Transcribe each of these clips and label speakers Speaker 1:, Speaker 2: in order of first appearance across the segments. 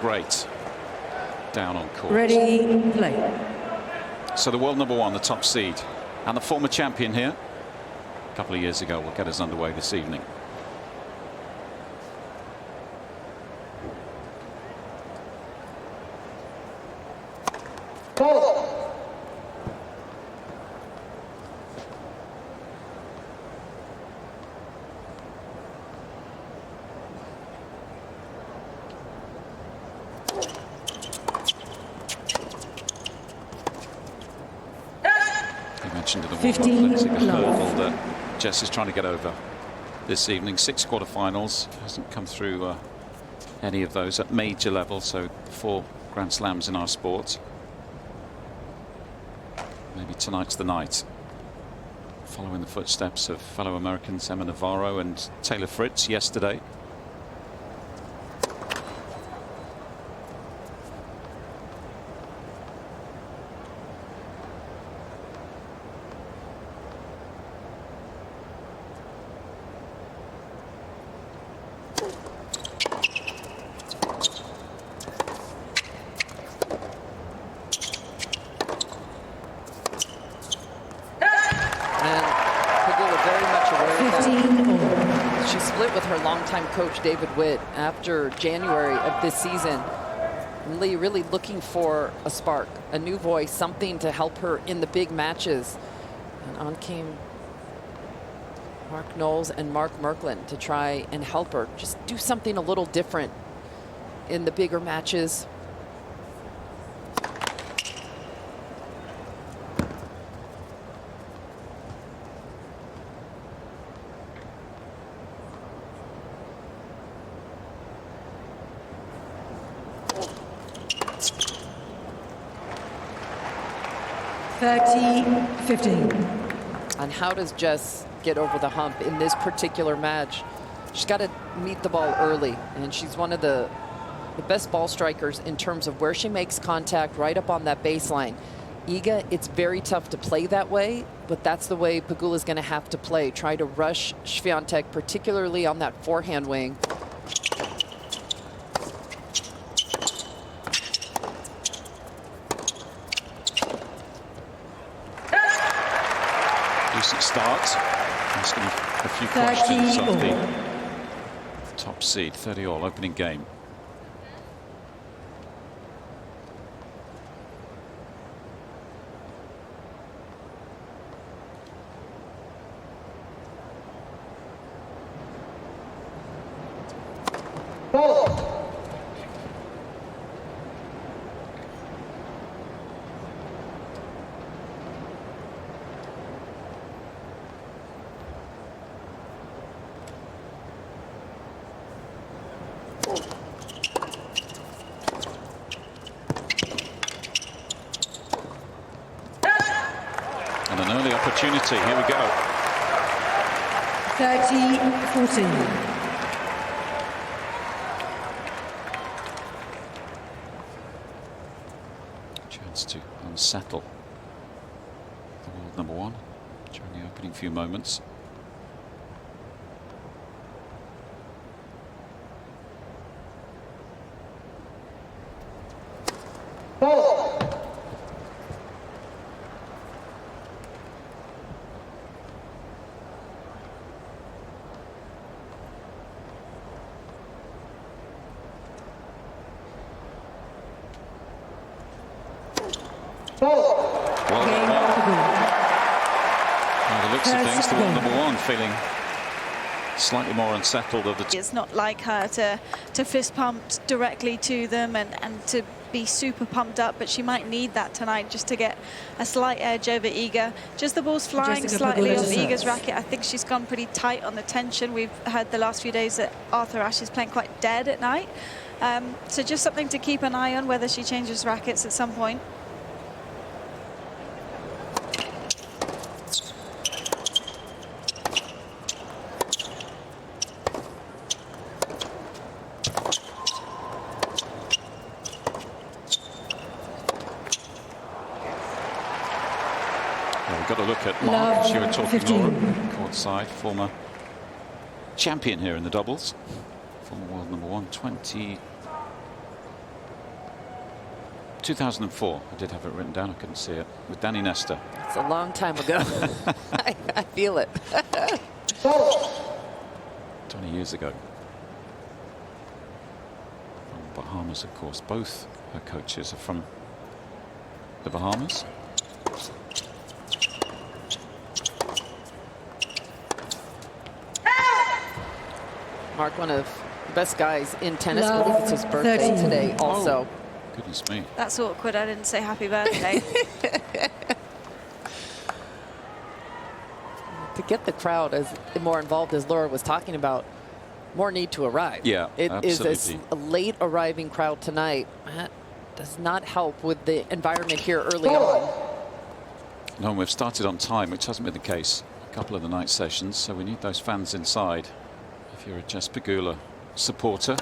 Speaker 1: great down on court.
Speaker 2: Ready, play.
Speaker 1: So the world #1, the top seed, and the former champion here a couple of years ago will get us underway this evening. To the warm-up, it's a hurdle that Jess is trying to get over this evening. 6 quarterfinals, hasn't come through any of those at major level, so 4 Grand Slams in our sport. Maybe tonight's the night. Following the footsteps of fellow Americans Emma Navarro and Taylor Fritz yesterday.
Speaker 3: Coach David Witt after January of this season, really looking for a spark, a new voice, something to help her in the big matches. And on came Mark Knowles and Mark Merklin to try and help her just do something a little different in the bigger matches. And how does Jess get over the hump in this particular match? She's got to meet the ball early, and she's one of the best ball strikers in terms of where she makes contact right up on that baseline. Iga, it's very tough to play that way, but that's the way Pegula is going to have to play. Try to rush Swiatek, particularly on that forehand wing.
Speaker 1: Decent start. Asking a few questions of the top seed. 30-all opening game. And an early opportunity. Here we go.
Speaker 2: 30-14.
Speaker 1: Chance to unsettle the world #1 during the opening few moments. By the looks of things, the world #1 feeling slightly more unsettled of the two.
Speaker 4: It's not like her to fist pump directly to them and to be super pumped up, but she might need that tonight just to get a slight edge over Iga. Just the ball's flying slightly off Iga's racket. I think she's gone pretty tight on the tension. We've heard the last few days that Arthur Ashe is playing quite dead at night. So just something to keep an eye on, whether she changes rackets at some point.
Speaker 1: Got to look at Mark, as you were talking, Laura, courtside, former champion here in the doubles, former world #1, 2004. I did have it written down. I couldn't see it. With Danny Nestor.
Speaker 3: It's a long time ago. I feel it.
Speaker 1: 20 years ago. From Bahamas, of course. Both her coaches are from the Bahamas.
Speaker 3: Mark, one of the best guys in tennis. I believe it's his birthday today also.
Speaker 1: Oh, goodness me.
Speaker 4: That's awkward. I didn't say happy birthday.
Speaker 3: To get the crowd as more involved, as Laura was talking about, more need to arrive.
Speaker 1: Yeah,
Speaker 3: it
Speaker 1: absolutely.
Speaker 3: is a late arriving crowd tonight. That does not help with the environment here early on.
Speaker 1: No, and we've started on time, which hasn't been the case a couple of the night sessions, so we need those fans inside. If you're a Jess Pegula supporter.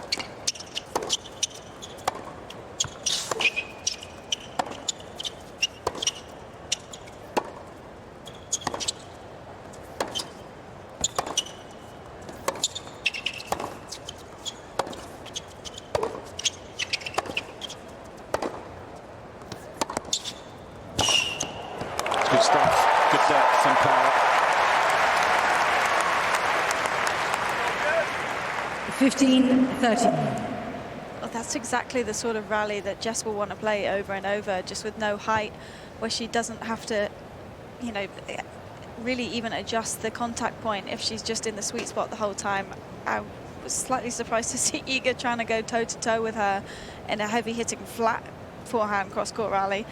Speaker 1: Good stuff, good depth and power.
Speaker 2: 15-13.
Speaker 4: Well, that's exactly the sort of rally that Jess will want to play over and over, just with no height, where she doesn't have to, you know, really even adjust the contact point if she's just in the sweet spot the whole time. I was slightly surprised to see Iga trying to go toe-to-toe with her in a heavy-hitting flat forehand cross-court rally.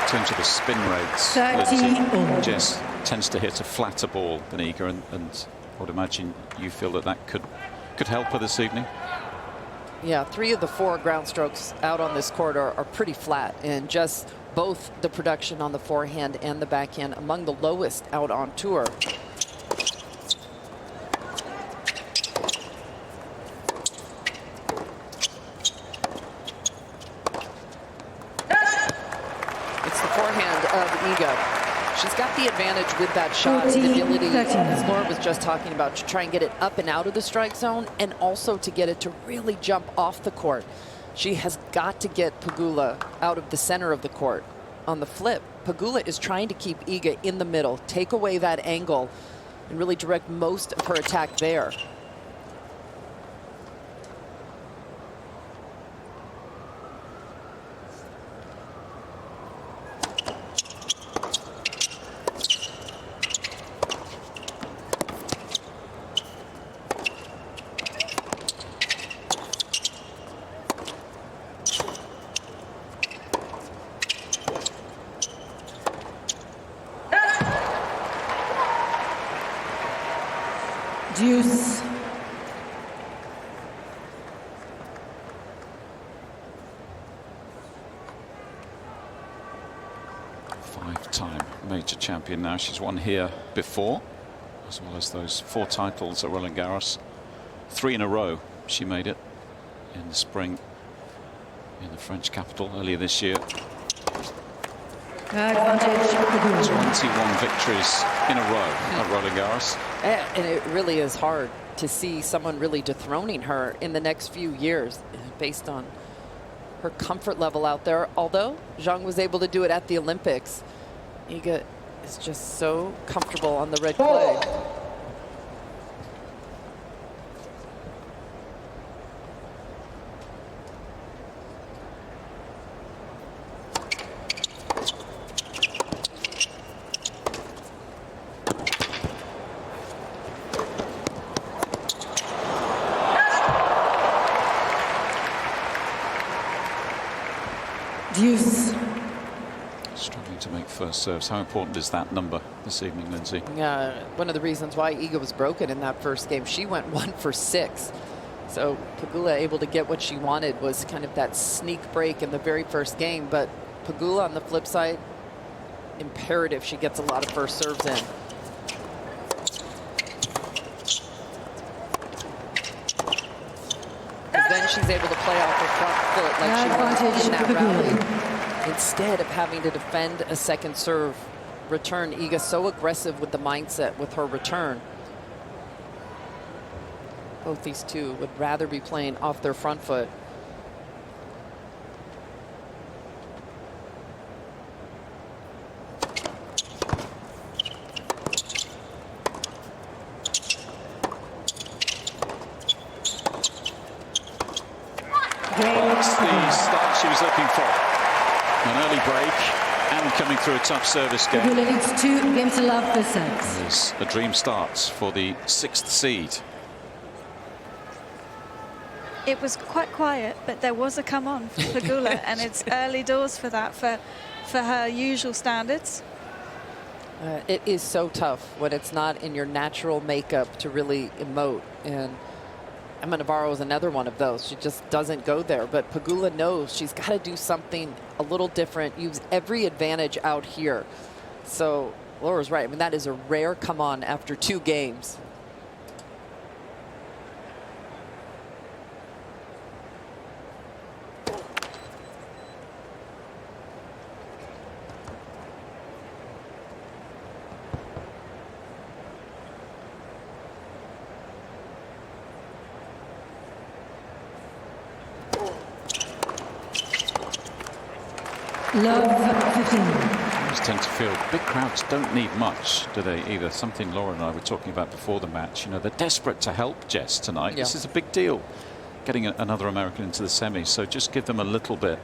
Speaker 1: In terms of the spin rates,
Speaker 2: 30
Speaker 1: Jess tends to hit a flatter ball than Iga, and I would imagine you feel that could help her this evening.
Speaker 3: Yeah, 3 of the 4 ground strokes out on this court are pretty flat, and just both the production on the forehand and the backhand among the lowest out on tour. She's got the advantage with that shot, the ability, as Laura was just talking about, to try and get it up and out of the strike zone, and also to get it to really jump off the court. She has got to get Pegula out of the center of the court. On the flip, Pegula is trying to keep Iga in the middle, take away that angle, and really direct most of her attack there.
Speaker 2: Deuce.
Speaker 1: Five-time major champion now. She's won here before, as well as those 4 titles at Roland Garros. 3 in a row she made it in the spring in the French capital earlier this year.
Speaker 2: Advantage.
Speaker 1: 21 victories in a row at Roland Garros.
Speaker 3: And it really is hard to see someone really dethroning her in the next few years based on her comfort level out there. Although Zhang was able to do it at the Olympics, Iga is just so comfortable on the red clay.
Speaker 2: Deuce.
Speaker 1: Struggling to make first serves. How important is that number this evening, Lindsay?
Speaker 3: One of the reasons why Iga was broken in that first game, she went 1 for 6. So Pegula able to get what she wanted was kind of that sneak break in the very first game. But Pegula on the flip side, imperative she gets a lot of first serves in. then she's able to play off her front foot like she was in that rally. Instead of having to defend a second serve return, Iga so aggressive with the mindset with her return. Both these two would rather be playing off their front foot.
Speaker 1: That's the start she was looking for. An early break and coming through a tough service game.
Speaker 2: Pegula leads 2 games to love for sets.
Speaker 1: There's a dream start for the 6th seed.
Speaker 4: It was quite quiet, but there was a come on for Pegula, and it's early doors for that, for her usual standards.
Speaker 3: It is so tough when it's not in your natural makeup to really emote, and Emma Navarro is another one of those. She just doesn't go there, but Pegula knows she's got to do something a little different, use every advantage out here. So Laura's right. I mean, that is a rare come on after 2 games.
Speaker 2: Love 15.
Speaker 1: I always tend to feel big crowds don't need much, do they, either? Something Laura and I were talking about before the match. You know, they're desperate to help Jess tonight. Yeah. This is a big deal, getting another American into the semis. So just give them a little bit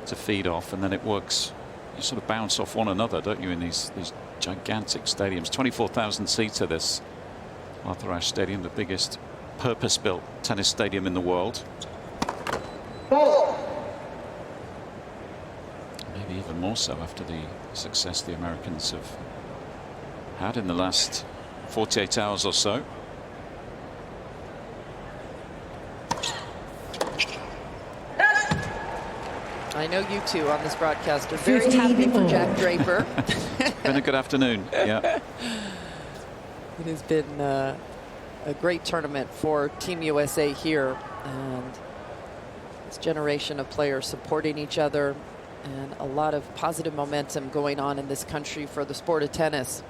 Speaker 1: to feed off, and then it works. You sort of bounce off one another, don't you, in these gigantic stadiums. 24,000 seats at this Arthur Ashe Stadium, the biggest purpose-built tennis stadium in the world. Maybe even more so after the success the Americans have had in the last 48 hours or so.
Speaker 3: I know you two on this broadcast are very happy for Jack Draper.
Speaker 1: Been a good afternoon. Yeah.
Speaker 3: It has been a great tournament for Team USA here, and this generation of players supporting each other, and a lot of positive momentum going on in this country for the sport of tennis.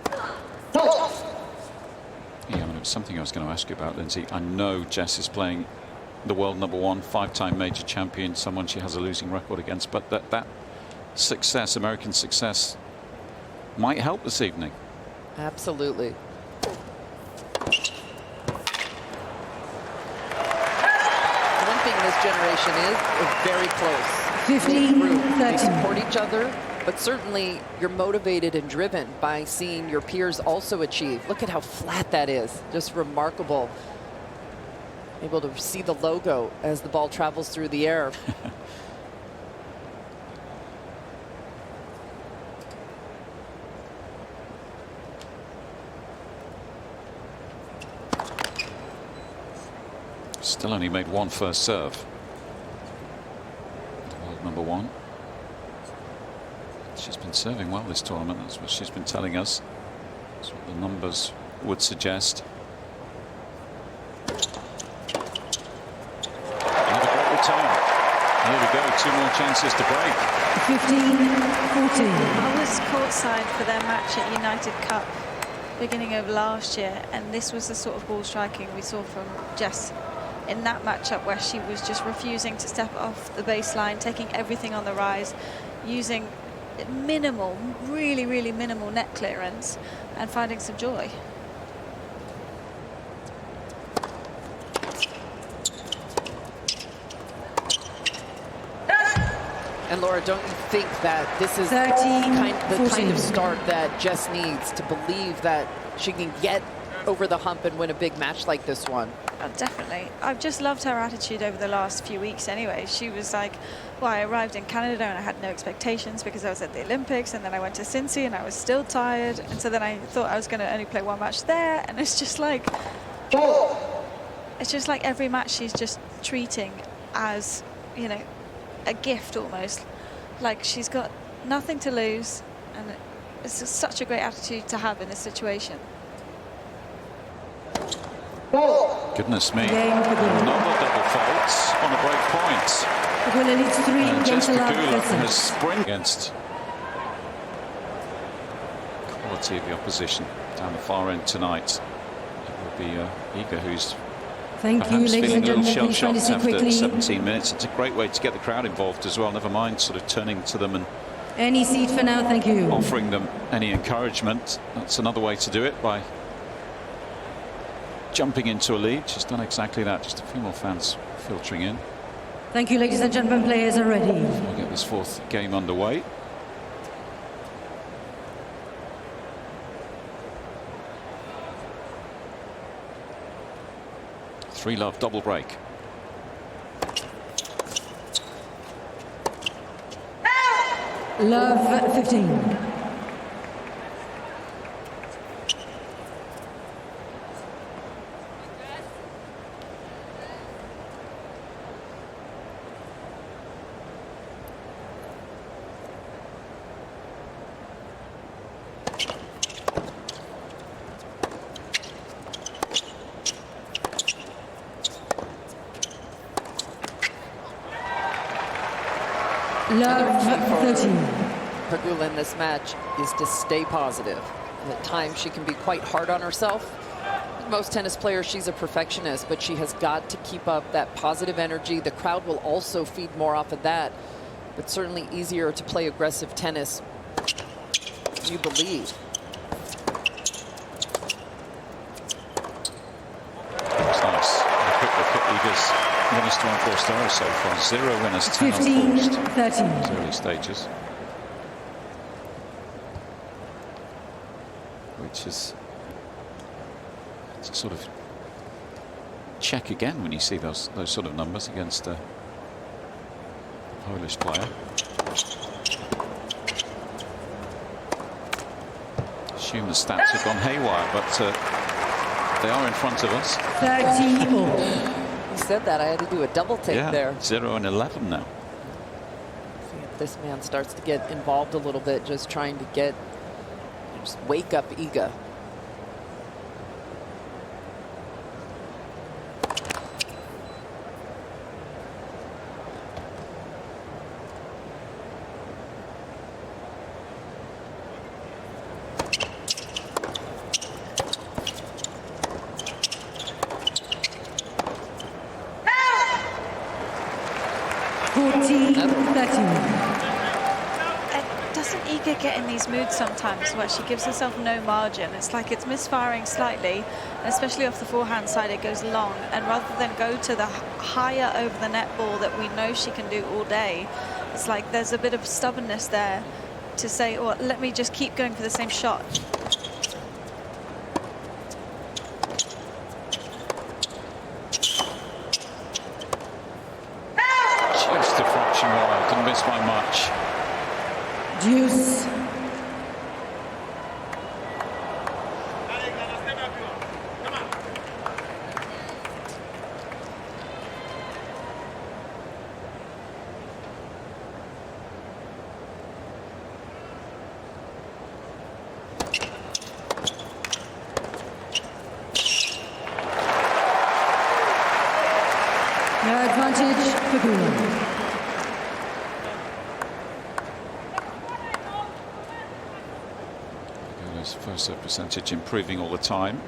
Speaker 1: Yeah, I mean, it was something I was going to ask you about, Lindsay. I know Jess is playing the world #1, 5-time major champion, someone she has a losing record against, but that success, American success, might help this evening.
Speaker 3: Absolutely. One thing this generation is very close.
Speaker 2: 15-13.
Speaker 3: They support each other, but certainly you're motivated and driven by seeing your peers also achieve. Look at how flat that is. Just remarkable. Able to see the logo as the ball travels through the air.
Speaker 1: Still only made 1 first serve. World #1. She's been serving well this tournament. That's what she's been telling us. That's what the numbers would suggest. Another great return. Here we go. 2 more chances to break.
Speaker 2: 15-14.
Speaker 4: I was courtside for their match at United Cup beginning of last year, and this was the sort of ball striking we saw from Jess in that matchup, where she was just refusing to step off the baseline, taking everything on the rise, using minimal, really minimal net clearance, and finding some joy.
Speaker 3: And Laura, don't you think that this is the kind of start that Jess needs to believe that she can get over the hump and win a big match like this one?
Speaker 4: Definitely. I've just loved her attitude over the last few weeks anyway. She was like, well, I arrived in Canada and I had no expectations because I was at the Olympics, and then I went to Cincy and I was still tired, and so then I thought I was going to only play 1 match there, and it's just like every match she's just treating as, you know, a gift almost. Like she's got nothing to lose, and it's just such a great attitude to have in this situation.
Speaker 1: Goodness me.
Speaker 2: Game Pegula.
Speaker 1: Another double fault on a break point.
Speaker 2: Pegula leads 3
Speaker 1: And
Speaker 2: games
Speaker 1: Jess
Speaker 2: to love
Speaker 1: Pegula
Speaker 2: for
Speaker 1: has
Speaker 2: 6.
Speaker 1: sprint against quality of the opposition down the far end tonight. It will be Iga, who's
Speaker 2: Thank you,
Speaker 1: perhaps
Speaker 2: ladies
Speaker 1: feeling
Speaker 2: and
Speaker 1: a little
Speaker 2: gentlemen. Please find
Speaker 1: shell-shocked
Speaker 2: your seat
Speaker 1: after
Speaker 2: quickly.
Speaker 1: 17 minutes. It's a great way to get the crowd involved as well, never mind sort of turning to them and
Speaker 2: Any seat for now, thank you.
Speaker 1: offering them any encouragement. That's another way to do it, by jumping into a lead. She's done exactly that. Just a few more fans filtering in.
Speaker 2: Thank you, ladies and gentlemen. Players are ready.
Speaker 1: We'll get this fourth game underway. Three love double break.
Speaker 2: Love 15. Love 13.
Speaker 3: Pegula in this match is to stay positive. And at times she can be quite hard on herself. Most tennis players, she's a perfectionist, but she has got to keep up that positive energy. The crowd will also feed more off of that, but certainly easier to play aggressive tennis. You believe.
Speaker 1: That's nice. And a quick look at Iga's winners to unforced errors so far. 0 winners, 10
Speaker 2: 15,
Speaker 1: unforced.
Speaker 2: 13.
Speaker 1: These early stages, which is to sort of check again when you see those sort of numbers against a Polish player. Assume the stats have gone haywire, but they are in front of us.
Speaker 2: 30 all.
Speaker 3: You said that, I had to do a double take
Speaker 1: Yeah,
Speaker 3: there.
Speaker 1: 0 and 11 now.
Speaker 3: See if this man starts to get involved a little bit, just trying to just wake up Iga.
Speaker 4: Doesn't Iga get in these moods sometimes where she gives herself no margin? It's like it's misfiring slightly, and especially off the forehand side, it goes long. And rather than go to the higher over the net ball that we know she can do all day, it's like there's a bit of stubbornness there to say, oh, let me just keep going for the same shot.
Speaker 1: Just a fraction wide, didn't miss by much.
Speaker 2: Deuce. No advantage, Pegula.
Speaker 1: First serve percentage improving all the time.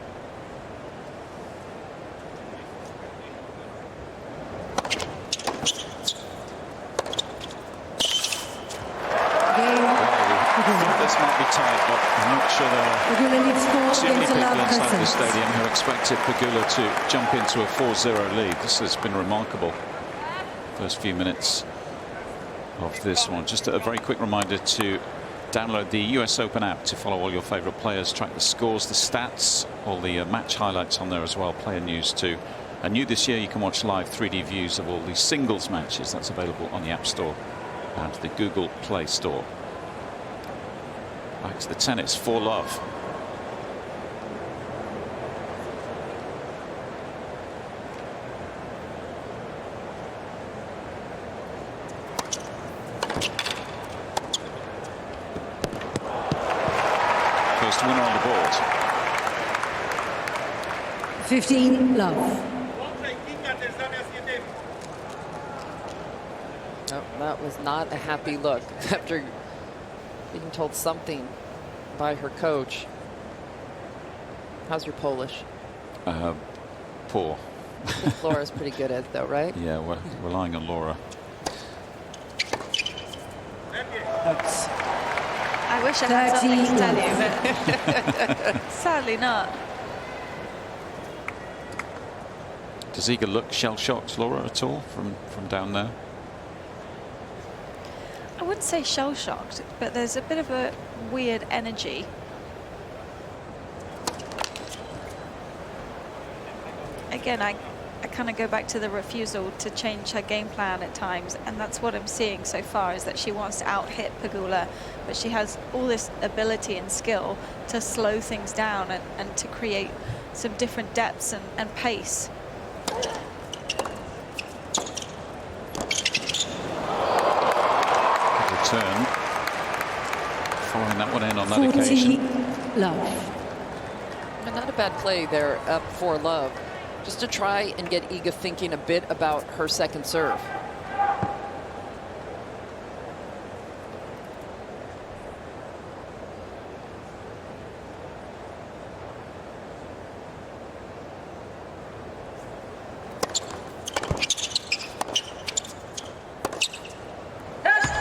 Speaker 1: This might be tight, but I'm not sure there are
Speaker 2: Pegula leads 4
Speaker 1: too many
Speaker 2: games to
Speaker 1: people
Speaker 2: love
Speaker 1: inside the
Speaker 2: for 6.
Speaker 1: stadium who expected Pegula to jump into a 4-0 lead. This has been remarkable. First few minutes of this one. Just a very quick reminder to download the US Open app to follow all your favourite players, track the scores, the stats, all the match highlights on there as well, player news too. And new this year, you can watch live 3D views of all the singles matches. That's available on the App Store and the Google Play Store. Back to the tennis, 4 love. First winner on the board.
Speaker 2: 15 love.
Speaker 3: No, that was not a happy look after being told something by her coach. How's your Polish?
Speaker 1: Poor.
Speaker 3: I think Laura's pretty good at it, though, right?
Speaker 1: Yeah, we're relying on Laura.
Speaker 4: I wish I had something to tell you, but sadly not.
Speaker 1: Does Iga look shell-shocked, Laura, at all from down there?
Speaker 4: I wouldn't say shell-shocked, but there's a bit of a weird energy. Again, I kind of go back to the refusal to change her game plan at times, and that's what I'm seeing so far, is that she wants to out-hit Pegula, but she has all this ability and skill to slow things down and to create some different depths and pace.
Speaker 1: Return. Following that one in on that
Speaker 2: 40
Speaker 1: occasion.
Speaker 2: love.
Speaker 3: And not a bad play there up for love, just to try and get Iga thinking a bit about her second serve.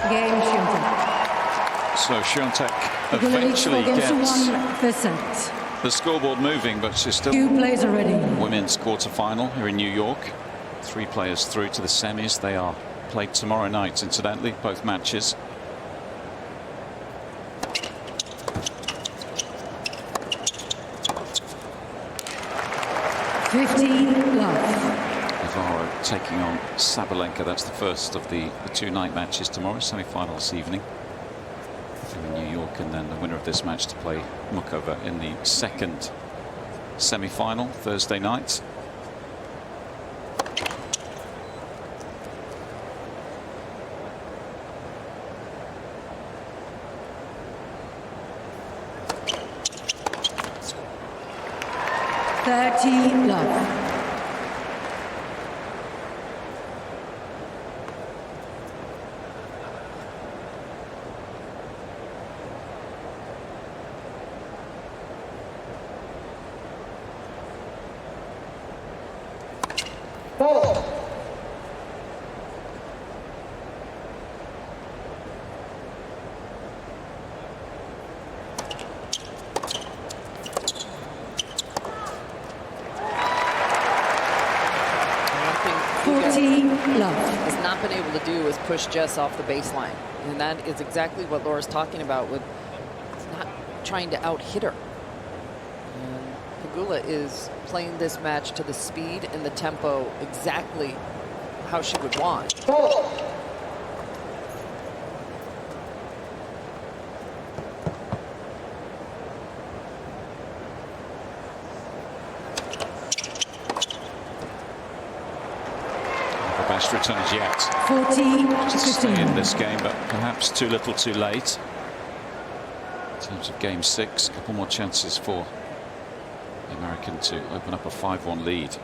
Speaker 2: Game Swiatek.
Speaker 1: So Swiatek
Speaker 2: Pegula leads 4
Speaker 1: eventually
Speaker 2: games to
Speaker 1: gets
Speaker 2: 1%.
Speaker 1: the scoreboard moving, but she's still
Speaker 2: 2 players already.
Speaker 1: women's quarterfinal here in New York. 3 players through to the semis. They are played tomorrow night, incidentally, both matches.
Speaker 2: Love.
Speaker 1: Navarro taking on Sabalenka. That's the first of the 2 night matches tomorrow, semi-final this evening in New York, and then the winner of this match to play Mukova in the second semi-final Thursday night.
Speaker 2: Love.
Speaker 3: Has not been able to do is push Jess off the baseline, and that is exactly what Laura's talking about with not trying to out-hit her. And Pegula is playing this match to the speed and the tempo exactly how she would want.
Speaker 1: Best return as yet
Speaker 2: 40
Speaker 1: to stay
Speaker 2: 15.
Speaker 1: in this game, but perhaps too little too late. In terms of game 6, a couple more chances for the American to open up a 5-1 lead.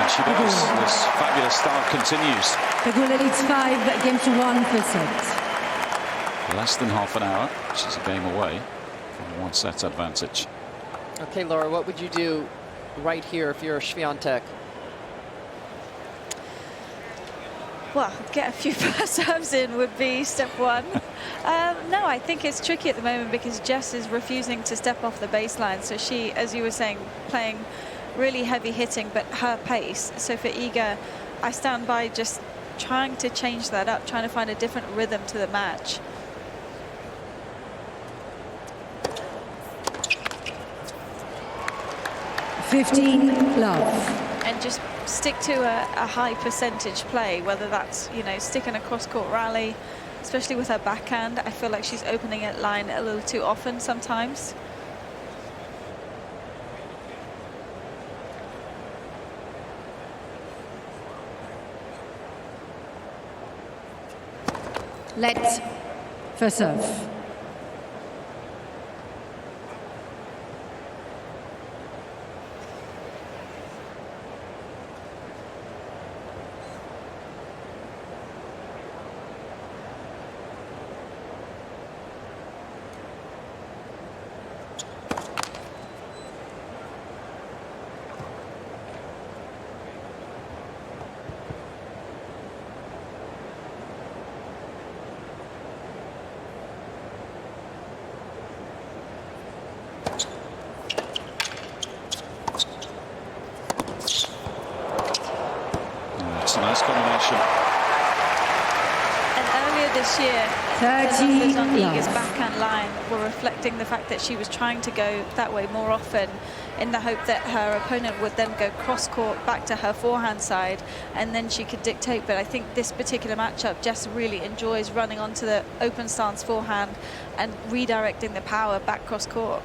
Speaker 1: She does. This fabulous start continues.
Speaker 2: Pegula leads 5 games to 1%.
Speaker 1: Less than half an hour. She's a game away from a 1-set advantage.
Speaker 3: Okay, Laura, what would you do right here if you're a Swiatek?
Speaker 4: Well, get a few first serves in would be step 1. No, I think it's tricky at the moment because Jess is refusing to step off the baseline. So she, as you were saying, playing really heavy hitting, but her pace. So for Iga, I stand by just trying to change that up, trying to find a different rhythm to the match.
Speaker 2: Love.
Speaker 4: And just stick to a high percentage play, whether that's, you know, stick in a cross-court rally, especially with her backhand. I feel like she's opening at line a little too often sometimes.
Speaker 2: Let for serve.
Speaker 1: It's a nice combination.
Speaker 4: And earlier this year,
Speaker 2: 30
Speaker 4: numbers on
Speaker 2: love.
Speaker 4: Iga's backhand line were reflecting the fact that she was trying to go that way more often in the hope that her opponent would then go cross-court back to her forehand side and then she could dictate. But I think this particular matchup, Jess really enjoys running onto the open stance forehand and redirecting the power back cross-court.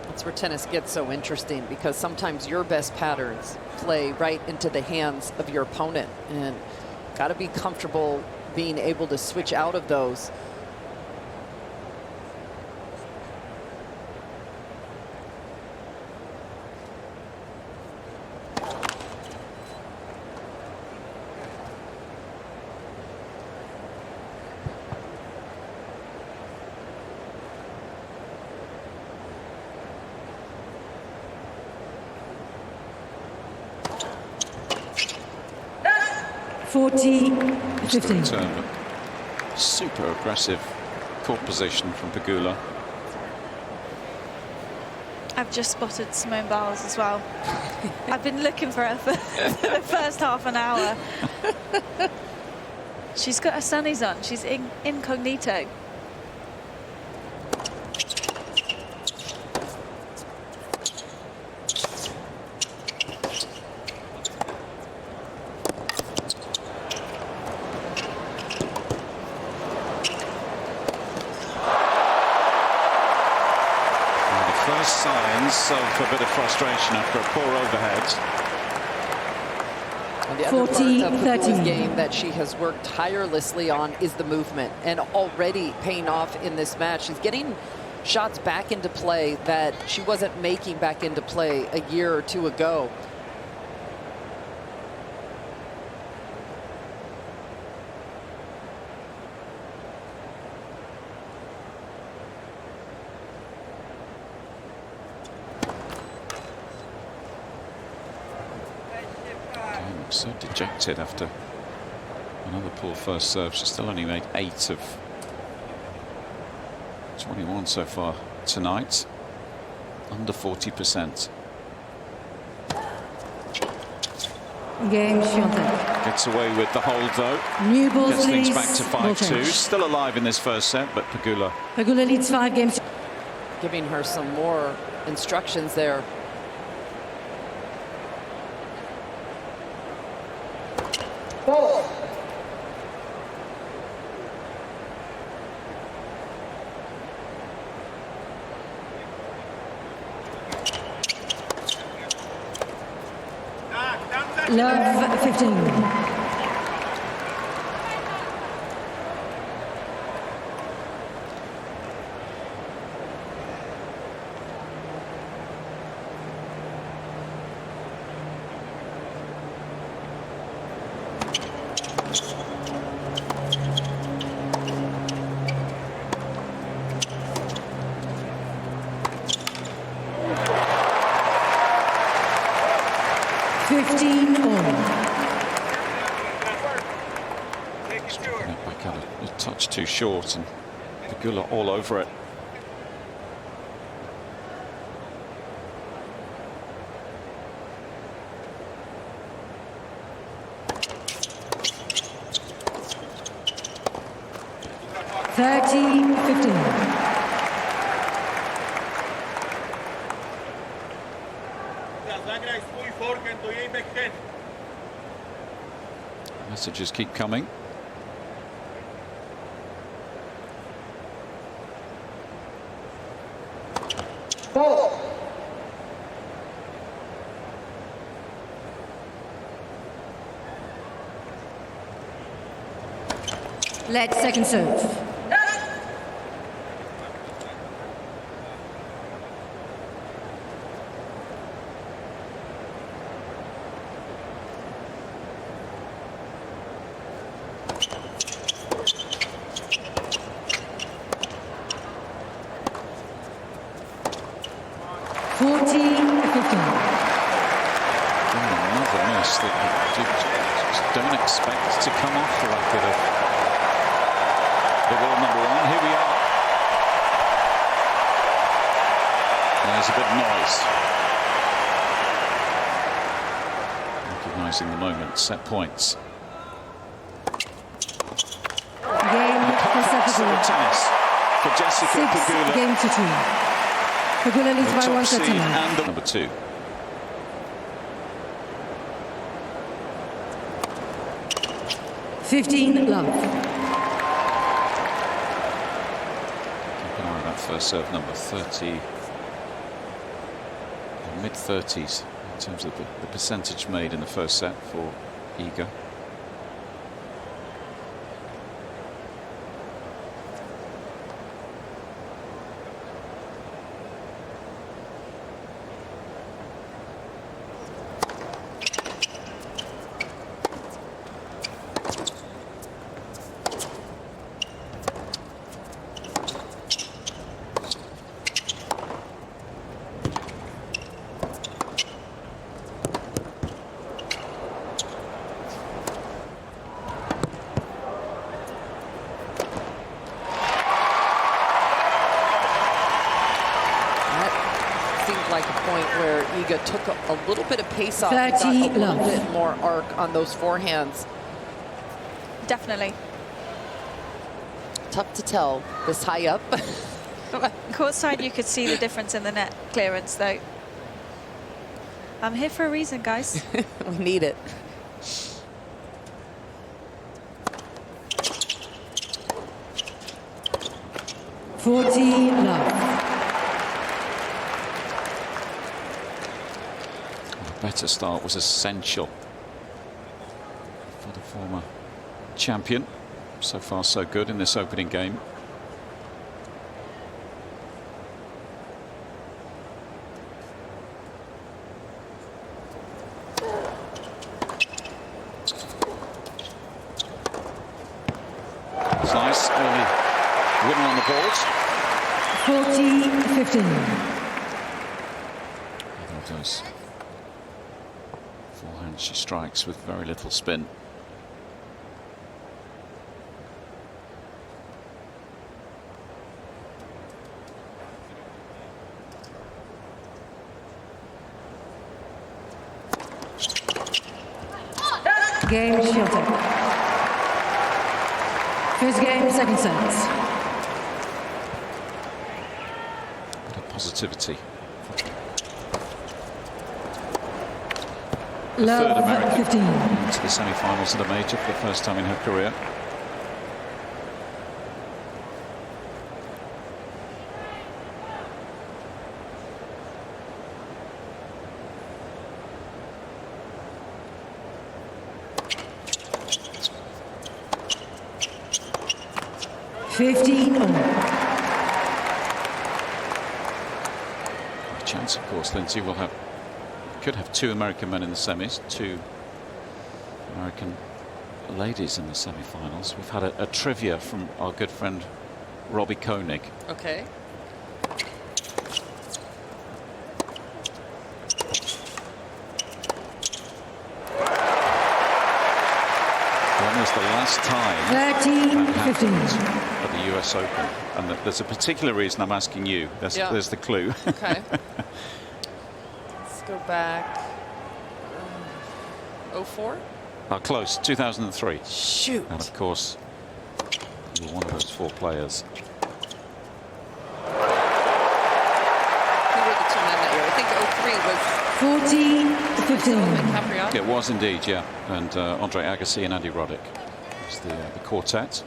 Speaker 3: That's where tennis gets so interesting, because sometimes your best patterns play right into the hands of your opponent, and got to be comfortable being able to switch out of those.
Speaker 1: Turn, but super aggressive court position from Pegula.
Speaker 4: I've just spotted Simone Biles as well. I've been looking for her for the first half an hour. She's got her sunnies on. She's incognito.
Speaker 1: Signs of a bit of frustration after a poor overhead.
Speaker 3: And the other part of Pegula's game that she has worked tirelessly on is the movement, and already paying off in this match. She's getting shots back into play that she wasn't making back into play a year or two ago.
Speaker 1: So dejected after another poor first serve. She's still only made 8 of 21 so far tonight. Under 40%.
Speaker 2: Iga Swiatek.
Speaker 1: Gets away with the hold though.
Speaker 2: New balls,
Speaker 1: Gets things
Speaker 2: please.
Speaker 1: back to 5-2. Still alive in this first set, but Pegula.
Speaker 2: Pegula leads 5 games.
Speaker 3: Giving her some more instructions there.
Speaker 2: Love 15.
Speaker 1: Back out a touch too short, and Pegula all over it.
Speaker 2: 30-15.
Speaker 1: Messages keep coming.
Speaker 2: Let's second serve.
Speaker 1: Another miss that you just don't expect to come off the racket of the world number one. Here we are. There's a bit of noise. Recognising the moment. Set points.
Speaker 2: Game
Speaker 1: Complex of tennis for Jessica
Speaker 2: 6
Speaker 1: Pegula.
Speaker 2: game to 2. Pegula leads
Speaker 1: The
Speaker 2: by
Speaker 1: top
Speaker 2: 1 set
Speaker 1: seed
Speaker 2: tonight.
Speaker 1: and the number 2.
Speaker 2: Love.
Speaker 1: Keep an eye on that first serve number. 30, mid-30s in terms of the percentage made in the first set for Iga.
Speaker 3: Like a point where Iga took a little bit of pace off,
Speaker 2: 30
Speaker 3: got a little
Speaker 2: love.
Speaker 3: bit more arc on those forehands.
Speaker 4: Definitely.
Speaker 3: Tough to tell this high up.
Speaker 4: Courtside, you could see the difference in the net clearance, though. I'm here for a reason, guys.
Speaker 3: We need it.
Speaker 2: Love.
Speaker 1: A better start was essential for the former champion. So far so good in this opening game. It's nice early winner on the board.
Speaker 2: 40-15.
Speaker 1: Those forehand she strikes with very little spin.
Speaker 2: Game Swiatek. First game, second set.
Speaker 1: Bit of positivity. Third
Speaker 2: Love
Speaker 1: American
Speaker 2: 15.
Speaker 1: into the semi-finals of the major for the first time in her career. Chance, of course, Lindsay could have 2 American men in the semis, 2 American ladies in the semi-finals. We've had a trivia from our good friend Robbie Koenig.
Speaker 3: Okay.
Speaker 1: When was the last time that happened at the US Open? And there's a particular reason I'm asking you. There's the clue.
Speaker 3: Okay. Let's go back. 04?
Speaker 1: Close, 2003.
Speaker 3: Shoot.
Speaker 1: And of course, You're one of those 4 players.
Speaker 3: Who were the 2 men that year? I think 03 was
Speaker 2: 40-15.
Speaker 1: It was indeed, yeah. And Andre Agassi and Andy Roddick was the quartet.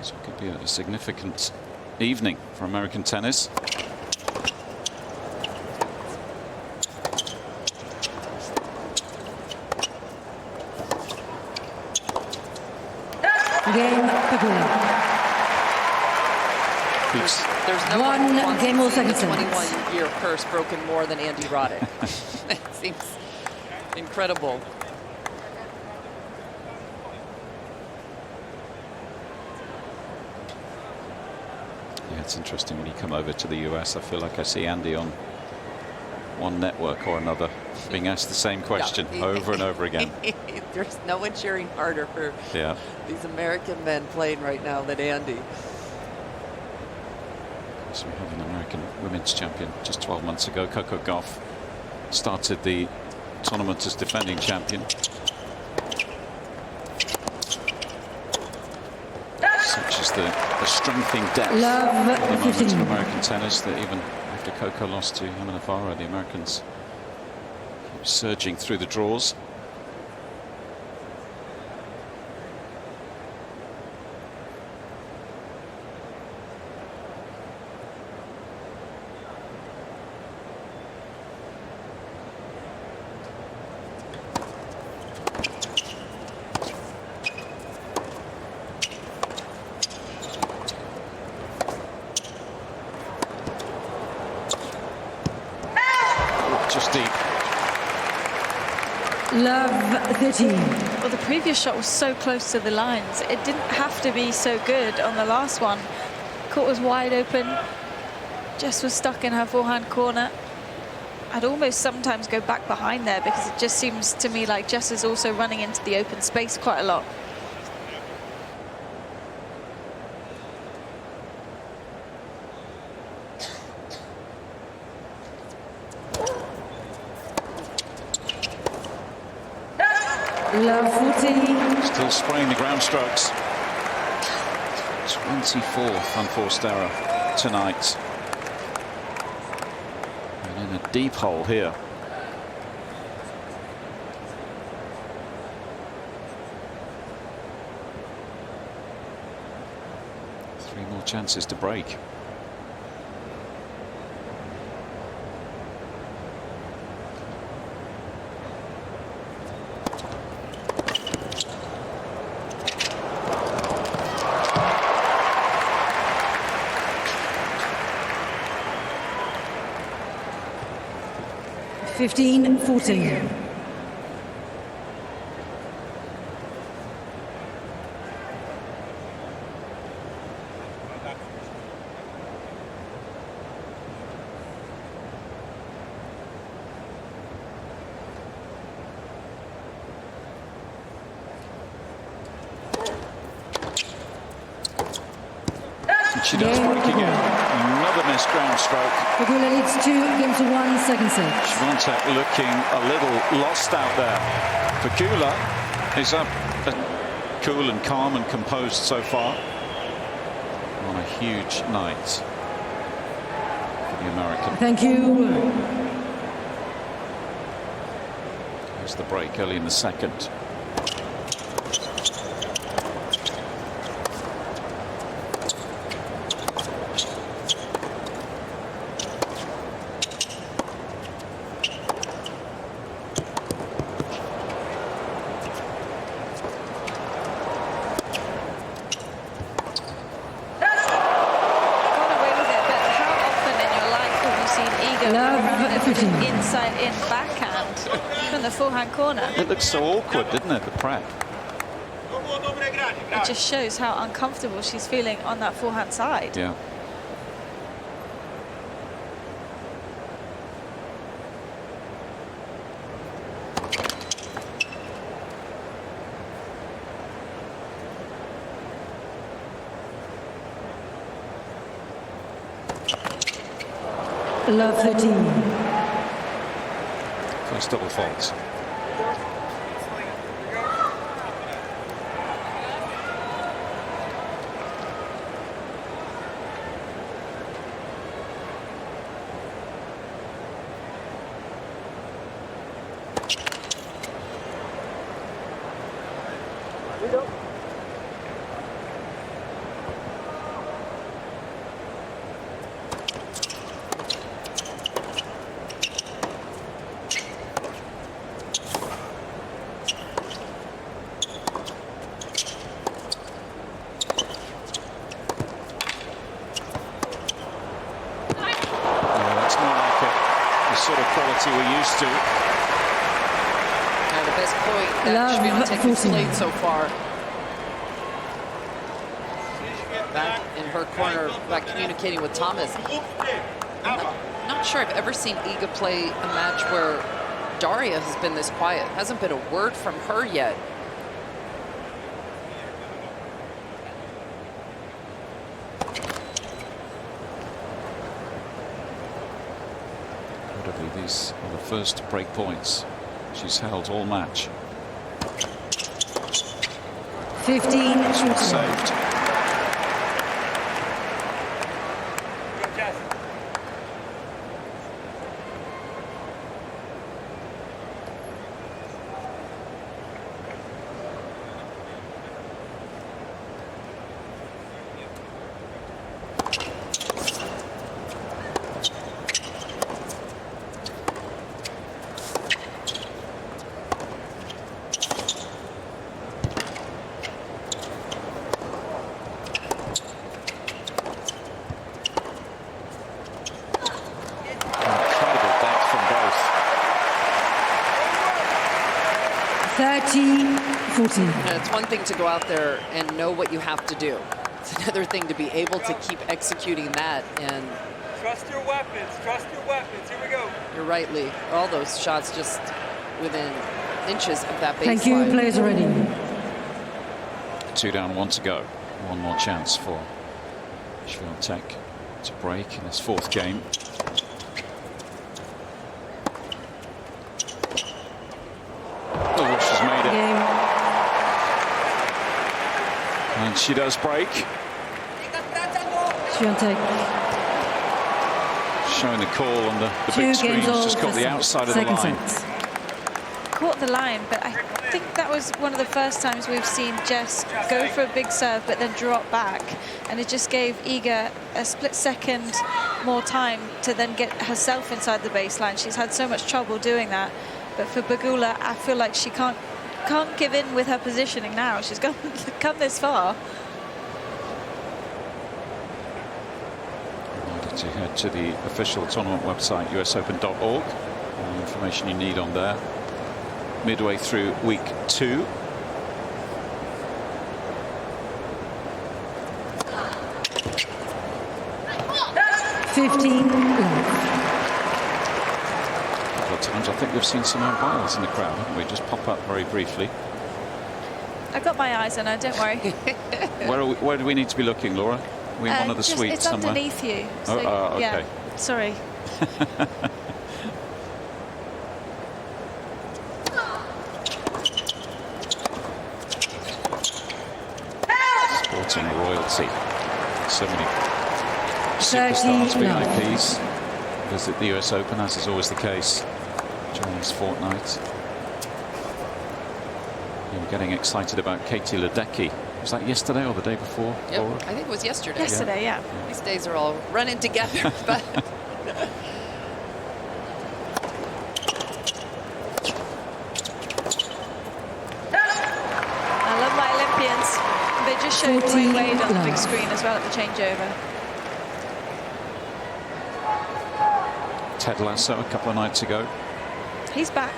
Speaker 1: So it could be a significant evening for American tennis.
Speaker 2: Game Pegula.
Speaker 3: There's no
Speaker 2: One
Speaker 3: one who wants
Speaker 2: game
Speaker 3: to
Speaker 2: will
Speaker 3: see the
Speaker 2: second set.
Speaker 3: 21-year curse broken more than Andy Roddick. It seems incredible.
Speaker 1: Yeah, it's interesting when you come over to the US. I feel like I see Andy on one network or another being asked the same question over and over again.
Speaker 3: There's no one cheering harder for these American men playing right now than Andy.
Speaker 1: So we have an American women's champion just 12 months ago. Coco Gauff started the tournament as defending champion. Such is the strength in depth at the moment in American tennis that even after Coco lost to Hemana Farah, the Americans keep surging through the draws. Just deep.
Speaker 2: Love 13.
Speaker 4: Well, the previous shot was so close to the lines. It didn't have to be so good on the last one. Court was wide open. Jess was stuck in her forehand corner. I'd almost sometimes go back behind there because it just seems to me like Jess is also running into the open space quite a lot.
Speaker 2: Love 14.
Speaker 1: Still spraying the ground strokes. 24th unforced error tonight. And in a deep hole here. Three more chances to break.
Speaker 2: $15-14.
Speaker 1: She does break again. Another missed ground stroke.
Speaker 2: Pegula leads 2-1 second set.
Speaker 1: Swiatek looking a little lost out there. Pegula is up cool and calm and composed so far. On a huge night for the American.
Speaker 2: Thank you.
Speaker 1: There's the break early in the second.
Speaker 4: Inside in backhand from the forehand corner.
Speaker 1: It looks so awkward, didn't it, the prep?
Speaker 4: It just shows how uncomfortable she's feeling on that forehand side.
Speaker 1: Yeah.
Speaker 2: Love 13.
Speaker 1: Nice double fault. Sort of quality we're used to.
Speaker 3: And the best point that Swiatek has played so far. Back in her corner, back communicating with Thomas. I'm not sure I've ever seen Iga play a match where Daria has been this quiet. Hasn't been a word from her yet.
Speaker 1: These are the first break points she's held all match.
Speaker 2: 15
Speaker 1: saved.
Speaker 3: It's one thing to go out there and know what you have to do. It's another thing to be able to keep executing that. And
Speaker 5: trust your weapons. Trust your weapons. Here we go.
Speaker 3: You're right, Lee. All those shots just within inches of that baseline.
Speaker 2: Thank you. Players are ready.
Speaker 1: 2 down, 1 to go. One more chance for Swiatek to break in his 4th game. And she does break.
Speaker 2: Swiatek.
Speaker 1: Showing the call on the big screen. Just got the outside of the line.
Speaker 4: Caught the line, but I think that was one of the first times we've seen Jess go for a big serve but then drop back. And it just gave Iga a split second more time to then get herself inside the baseline. She's had so much trouble doing that. But for Pegula, I feel like she can't give in with her positioning now. She's come this far.
Speaker 1: Reminder to head to the official tournament website, usopen.org. All the information you need on there. Midway through week 2. Times I think we've seen some umpires in the crowd, haven't we? Just pop up very briefly.
Speaker 4: I've got my eyes on her, don't worry.
Speaker 1: Where do we need to be looking, Laura? Are we in one of the suites
Speaker 4: it's
Speaker 1: somewhere?
Speaker 4: underneath you. So,
Speaker 1: okay.
Speaker 4: Yeah, sorry.
Speaker 1: Sporting royalty. So many superstars, VIPs visit the US Open, as is always the case during this fortnight. You're getting excited about Katie Ledecky. Was that yesterday or the day before?
Speaker 3: Yep, I think it was yesterday.
Speaker 4: Yesterday, yeah.
Speaker 3: These days are all running together. But
Speaker 4: I love my Olympians. They just showed Dwayne Wade on the big screen as well at the changeover.
Speaker 1: Ted Lasso a couple of nights ago.
Speaker 4: He's back.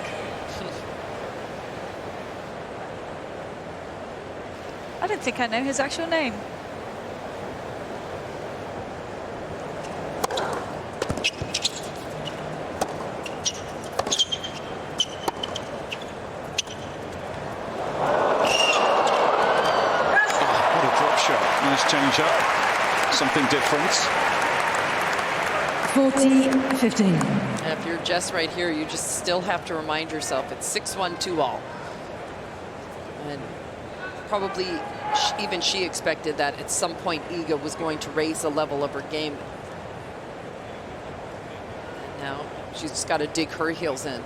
Speaker 4: I don't think I know his actual name.
Speaker 1: What a drop shot. Nice change up. Something different.
Speaker 2: 40-15.
Speaker 3: And if you're Jess right here, you just still have to remind yourself it's 6-1 2-all. And probably even she expected that at some point Iga was going to raise the level of her game. And now she's just got to dig her heels in.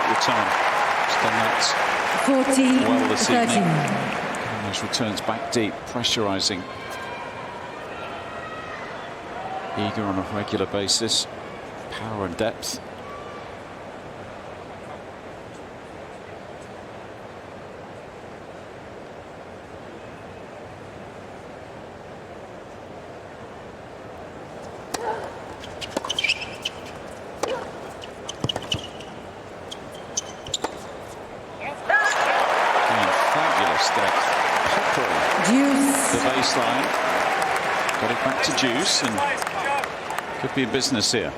Speaker 1: Return. She's done that
Speaker 2: 40-13.
Speaker 1: well this evening. And those returns back deep, pressurizing Iga on a regular basis. Power and depth. The baseline, got it back to Juice, and could be in business here.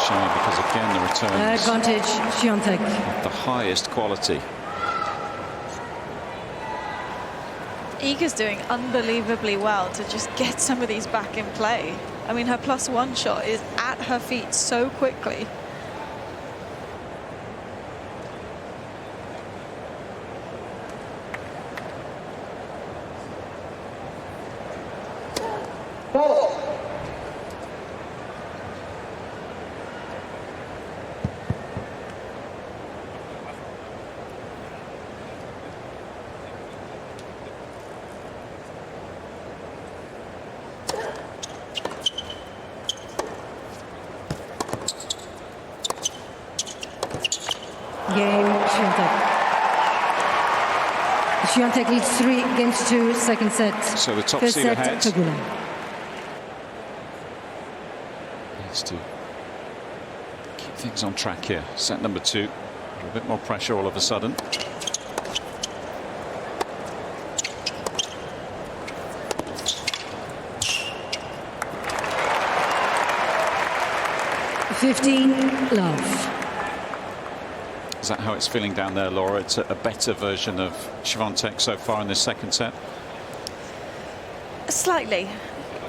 Speaker 1: Because again the returns
Speaker 2: advantage Swiatek.
Speaker 1: the highest quality.
Speaker 4: Iga's doing unbelievably well to just get some of these back in play. I mean, her +1 shot is at her feet so quickly.
Speaker 2: Game Swiatek. Swiatek leads 3-2, second set.
Speaker 1: So the top
Speaker 2: First
Speaker 1: seed
Speaker 2: set,
Speaker 1: ahead.
Speaker 2: Pegula.
Speaker 1: Needs to keep things on track here. Set number 2. A bit more pressure all of a sudden.
Speaker 2: Love.
Speaker 1: Is that how it's feeling down there, Laura? It's a better version of Swiatek so far in this second set?
Speaker 4: Slightly.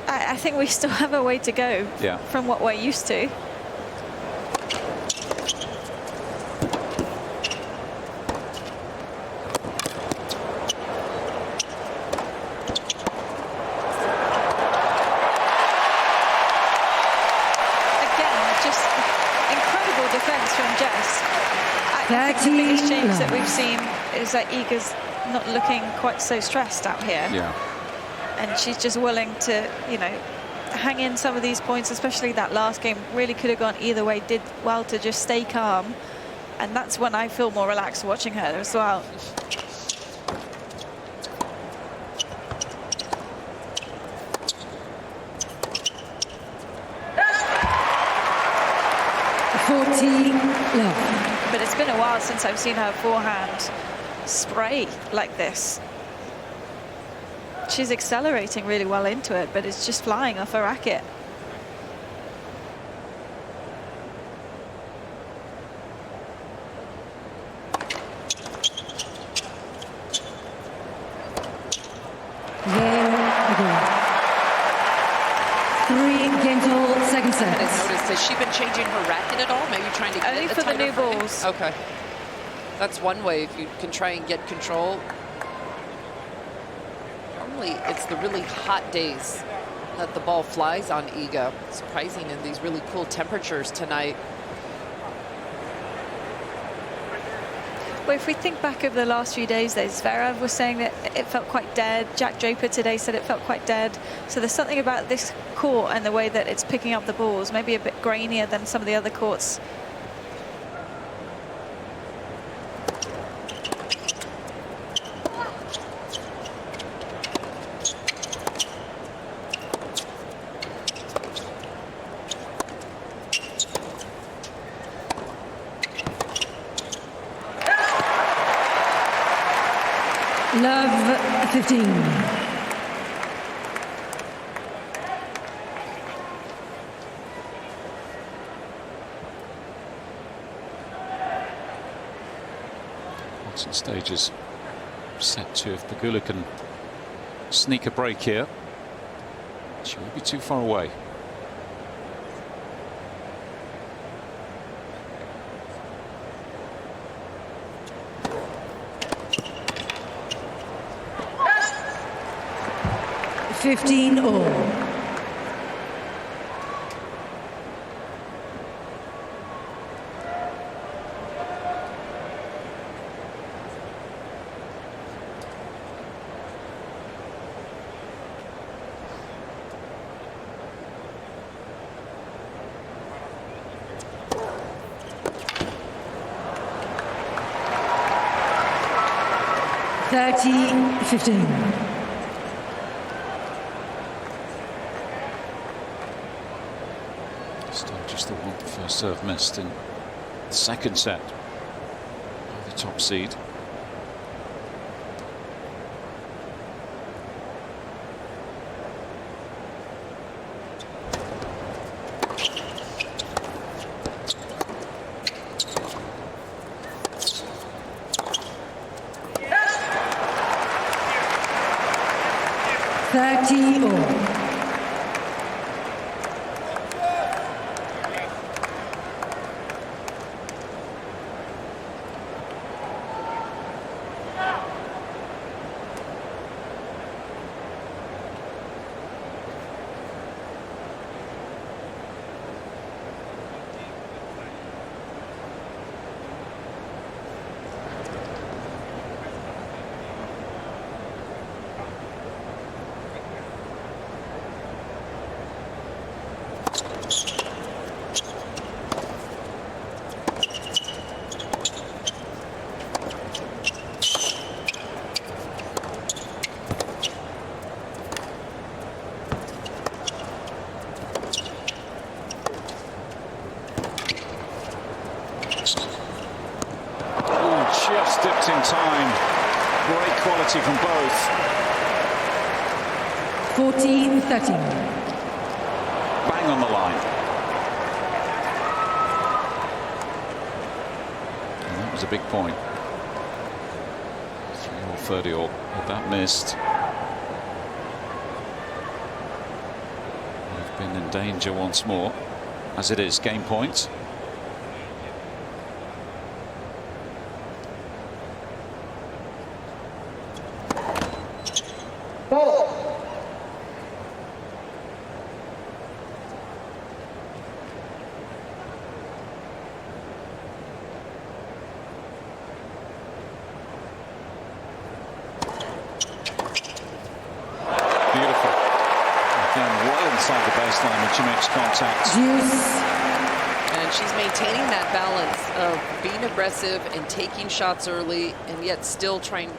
Speaker 4: I think we still have a way to go from what we're used to. I think the biggest change that we've seen is that Iga's not looking quite so stressed out here.
Speaker 1: Yeah.
Speaker 4: And she's just willing to, you know, hang in some of these points, especially that last game. Really could have gone either way, did well to just stay calm. And that's when I feel more relaxed watching her as well. But it's been a while since I've seen her forehand spray like this. She's accelerating really well into it, but it's just flying off her racket.
Speaker 2: Second set.
Speaker 3: I noticed, has she been changing her racket at all? Maybe trying to get
Speaker 4: only for the new balls.
Speaker 3: Okay. That's one way if you can try and get control. Normally it's the really hot days that the ball flies on Iga. Surprising in these really cool temperatures tonight.
Speaker 4: Well, if we think back over the last few days, Zverev was saying that it felt quite dead. Jack Draper today said it felt quite dead. So there's something about this court and the way that it's picking up the balls, maybe a bit grainier than some of the other courts.
Speaker 2: 15.
Speaker 1: Watson stages set 2. If Pegula can sneak a break here, she won't be too far away.
Speaker 2: Fifteen all. Thirty, 15.
Speaker 1: Still just the one first serve missed in the second set of the top seed. Just dipped in time. Great quality from both.
Speaker 2: 14, 13.
Speaker 1: Bang on the line. And that was a big point. 3 or 30 all. Had that missed, we've been in danger once more. As it is, game point. Inside the baseline when she makes contact.
Speaker 3: And she's maintaining that balance of being aggressive and taking shots early, and yet still trying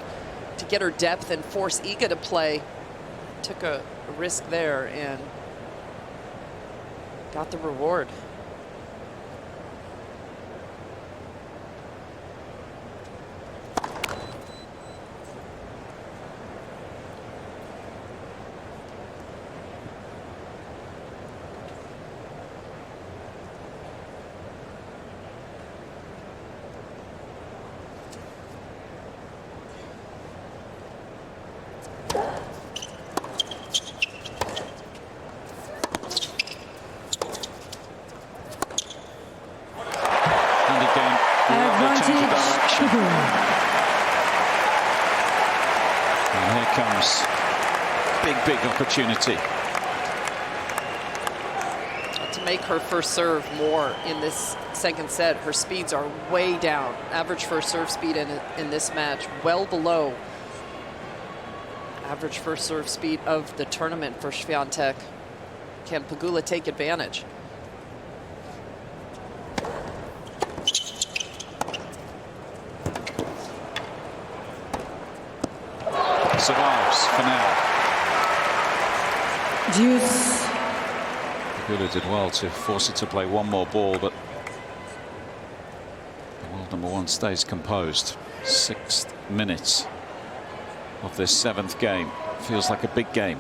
Speaker 3: to get her depth and force Iga to play. Took a risk there and got the reward.
Speaker 1: And here comes big opportunity.
Speaker 3: To make her first serve more in this second set, her speeds are way down. Average first serve speed in this match, well below average first serve speed of the tournament for Swiatek. Can Pegula take advantage?
Speaker 1: Survives for now.
Speaker 2: Deuce.
Speaker 1: Pegula did well to force it to play one more ball, but the world #1 stays composed. 6th minute of this 7th game. Feels like a big game.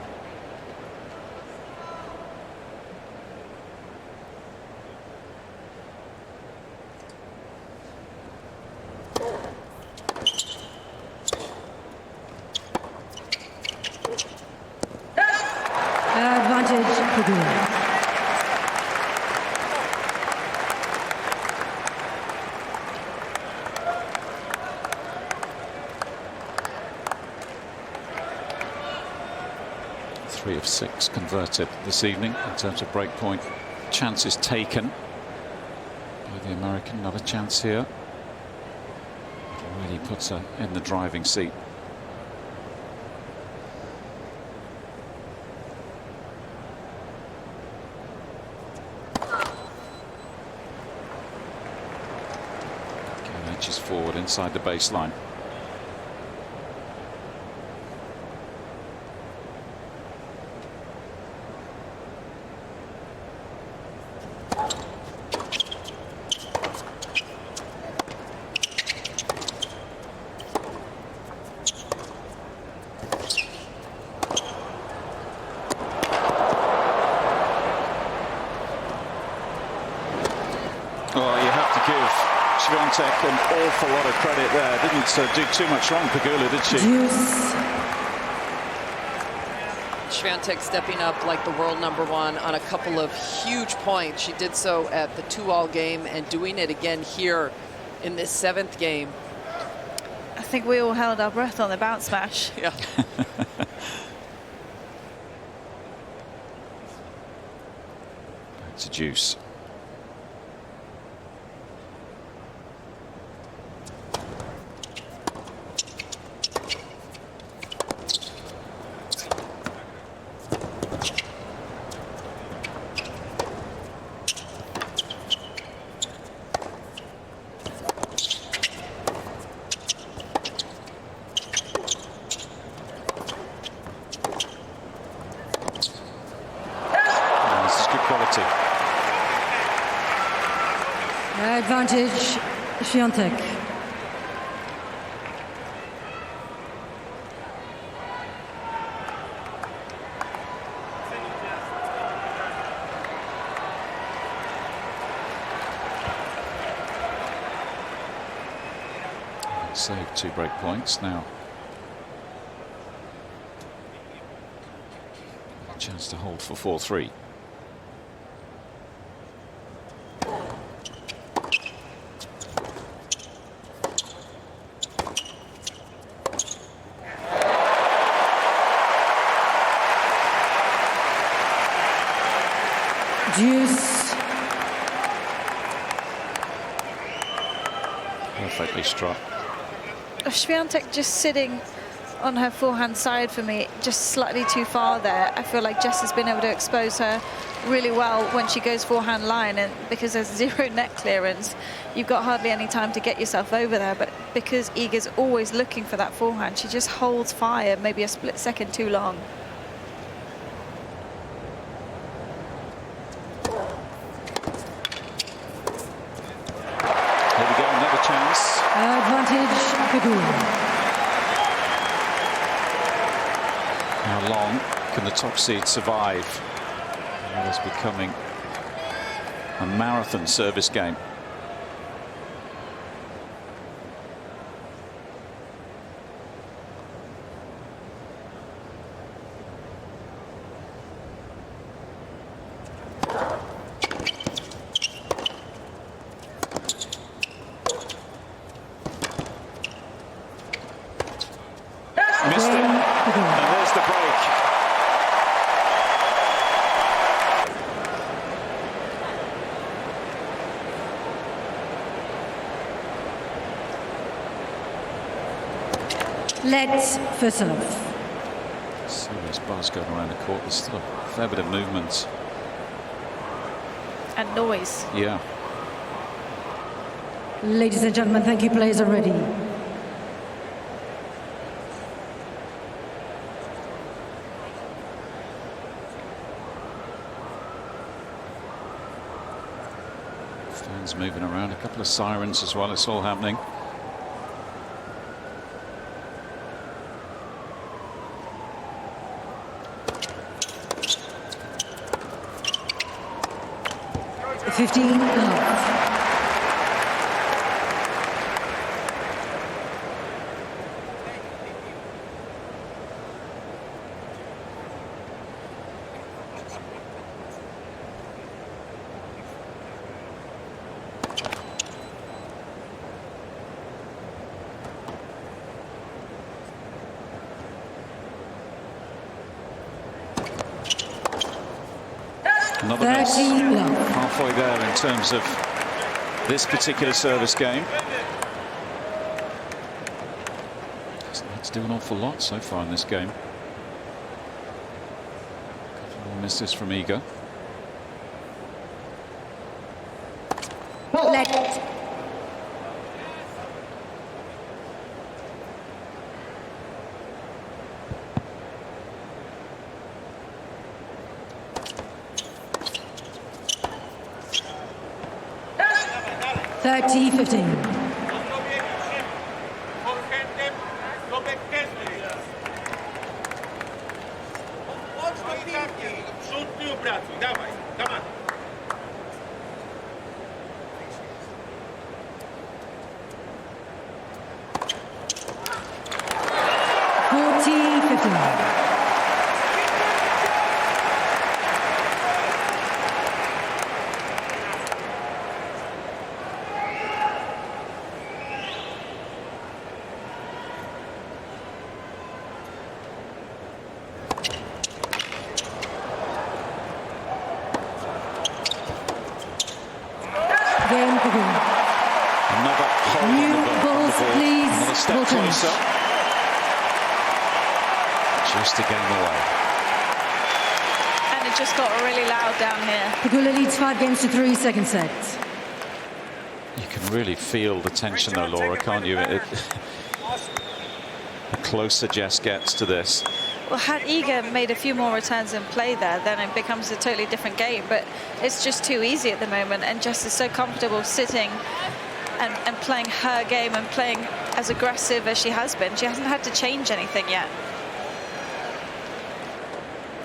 Speaker 2: Advantage Pegula.
Speaker 1: Three of 6 converted this evening in terms of breakpoint chances taken by the American. Another chance here. Really puts her in the driving seat. Inches forward inside the baseline. Oh, you have to give Swiatek an awful lot of credit there. Didn't do too much wrong, Pegula, did she?
Speaker 2: Deuce.
Speaker 3: Swiatek stepping up like the world #1 on a couple of huge points. She did so at the 2-all game and doing it again here in this 7th game.
Speaker 4: I think we all held our breath on the bounce smash.
Speaker 3: Yeah.
Speaker 1: It's a deuce. Quality.
Speaker 2: Advantage Swiatek.
Speaker 1: Saved 2 break points now. Chance to hold for 4-3.
Speaker 2: Deuce.
Speaker 1: Perfectly struck.
Speaker 4: Swiatek just sitting on her forehand side for me, just slightly too far there. I feel like Jess has been able to expose her really well when she goes forehand line, and because there's 0 net clearance, you've got hardly any time to get yourself over there. But because Iga's always looking for that forehand, she just holds fire maybe a split second too long.
Speaker 1: Here we go, another chance.
Speaker 2: Advantage Pegula.
Speaker 1: How long can the top seed survive? It is becoming a marathon service game. Missed it. And there's the break.
Speaker 2: Let's for serve.
Speaker 1: Serious buzz going around the court. There's still a fair bit of movement.
Speaker 4: And noise.
Speaker 1: Yeah.
Speaker 2: Ladies and gentlemen, thank you. Players are ready.
Speaker 1: Fans moving around. A couple of sirens as well. It's all happening.
Speaker 2: 15 love.
Speaker 1: Another miss.
Speaker 2: 13 love.
Speaker 1: Halfway there in terms of this particular service game. Hasn't had to do an awful lot so far in this game. Couple more misses from Iga.
Speaker 2: Let. Thirty 15. Game Pegula.
Speaker 1: Another hold
Speaker 2: New
Speaker 1: on the
Speaker 2: balls,
Speaker 1: ball.
Speaker 2: please.
Speaker 1: Another step
Speaker 2: Ball change.
Speaker 1: closer. Just a game away.
Speaker 4: And it just got really loud down here.
Speaker 2: Pegula leads 5 games to 3, second set.
Speaker 1: You can really feel the tension though, Laura, can't you? The closer Jess gets to this.
Speaker 4: Well, had Iga made a few more returns in play there, then it becomes a totally different game. But it's just too easy at the moment, and Jess is so comfortable sitting and playing her game and playing as aggressive as she has been. She hasn't had to change anything yet.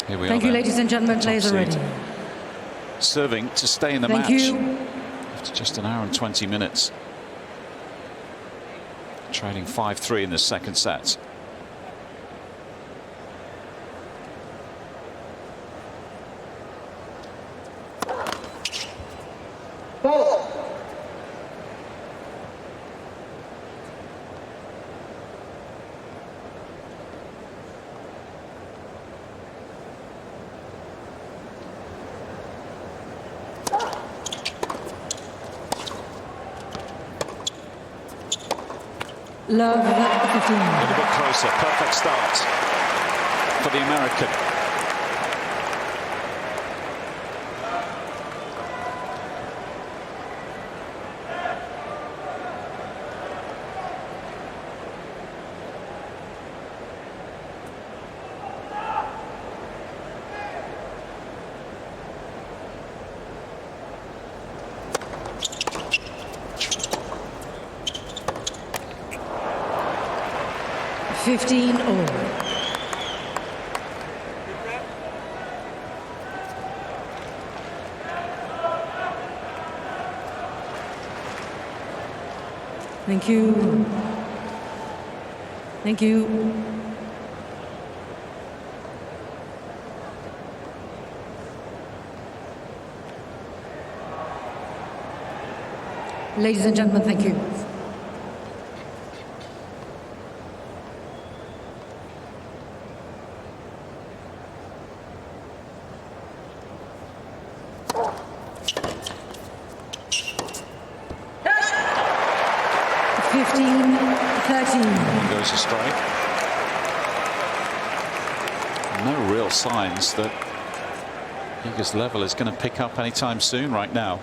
Speaker 1: Here we
Speaker 2: Thank
Speaker 1: are
Speaker 2: you,
Speaker 1: then.
Speaker 2: ladies and gentlemen.
Speaker 1: Top
Speaker 2: Players are ready.
Speaker 1: seed. Serving to stay in the
Speaker 2: Thank
Speaker 1: match.
Speaker 2: you.
Speaker 1: After just an hour and 20 minutes. Trailing 5-3 in the second set.
Speaker 2: Love 15.
Speaker 1: A little bit closer. Perfect start for the American.
Speaker 2: Fifteen all. Thank you. Thank you. Ladies and gentlemen, thank you.
Speaker 1: One goes astray. No real signs that Iga's level is going to pick up anytime soon right now.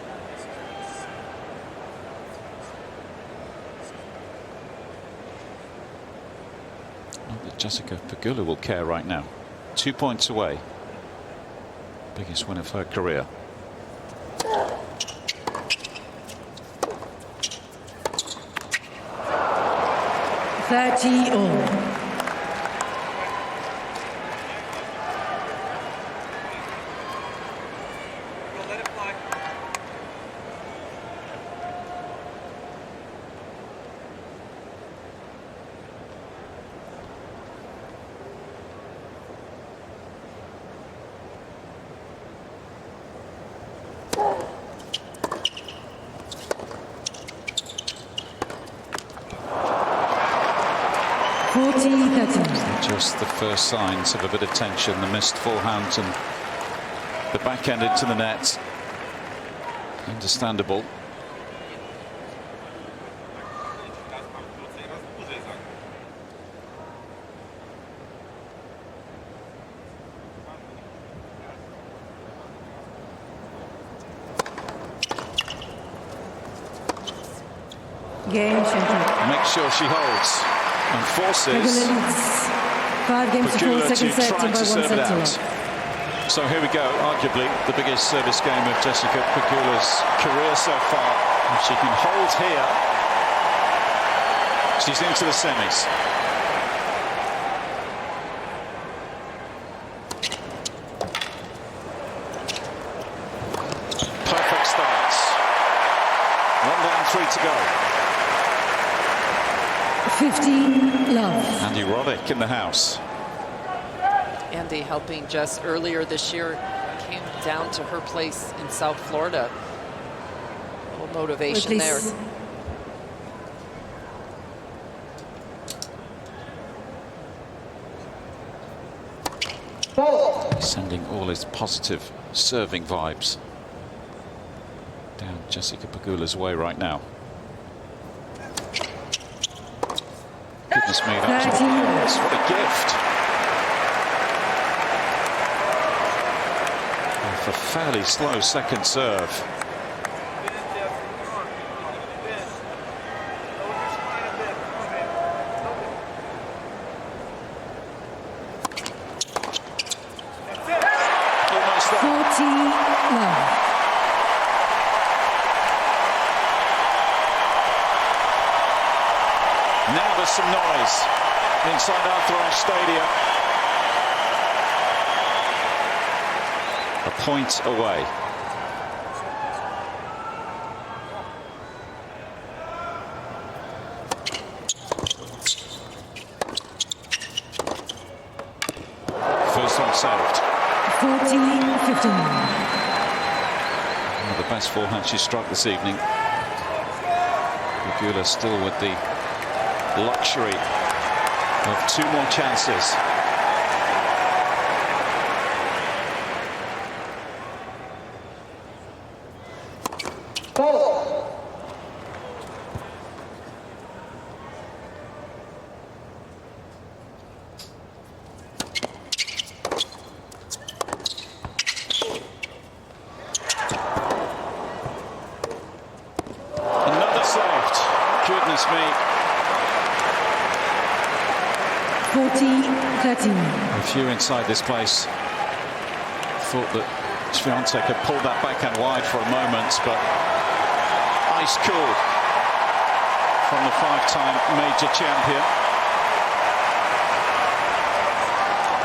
Speaker 1: Not that Jessica Pegula will care right now. 2 points away. Biggest win of her career.
Speaker 2: Thirty all. 40-13.
Speaker 1: Just the first signs of a bit of tension. The missed forehand and the backhand into the net. Understandable.
Speaker 2: Game changer.
Speaker 1: Make sure she holds and forces
Speaker 2: Pegula leads 5 games to 4,
Speaker 1: Pegula
Speaker 2: second
Speaker 1: to
Speaker 2: set
Speaker 1: try
Speaker 2: and by
Speaker 1: to
Speaker 2: 1
Speaker 1: serve it
Speaker 2: set to
Speaker 1: out.
Speaker 2: love.
Speaker 1: So here we go, arguably the biggest service game of Jessica Pegula's career so far. If she can hold here, she's into the semis. Perfect start. 1 down, 3 to go.
Speaker 2: 15 love.
Speaker 1: Andy Roddick in the house.
Speaker 3: Andy helping Jess earlier this year, came down to her place in South Florida. A little motivation there.
Speaker 1: Sending all his positive serving vibes down Jessica Pegula's way right now. Goodness me, that was what a gift. Off a fairly slow second serve. Almost there.
Speaker 2: 40 love.
Speaker 1: Now there's some noise inside Arthur Ashe Stadium. A point away. First one saved.
Speaker 2: 40-15.
Speaker 1: One of the best forehand she's struck this evening. Pegula still with the luxury of 2 more chances. Another saved. Goodness me.
Speaker 2: 40-13.
Speaker 1: A few inside this place thought that Swiatek had pulled that backhand wide for a moment, but ice cool from the 5-time major champion.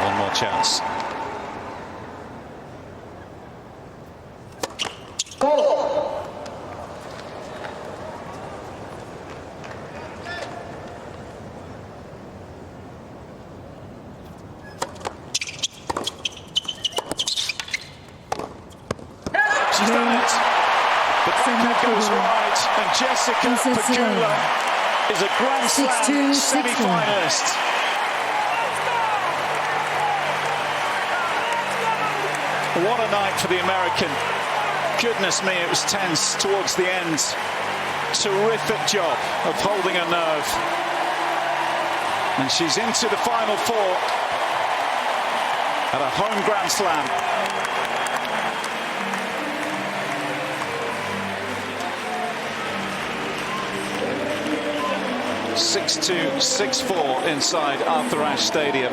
Speaker 1: One more chance. She's done it. The backhand goes wide, and Jessica Pegula is a Grand Slam
Speaker 2: 6-2, 6-4.
Speaker 1: semi-finalist. What a night for the American. Goodness me, it was tense towards the end. Terrific job of holding her nerve. And she's into the final 4 at a home Grand Slam. 6-2, 6-4 inside Arthur Ashe Stadium.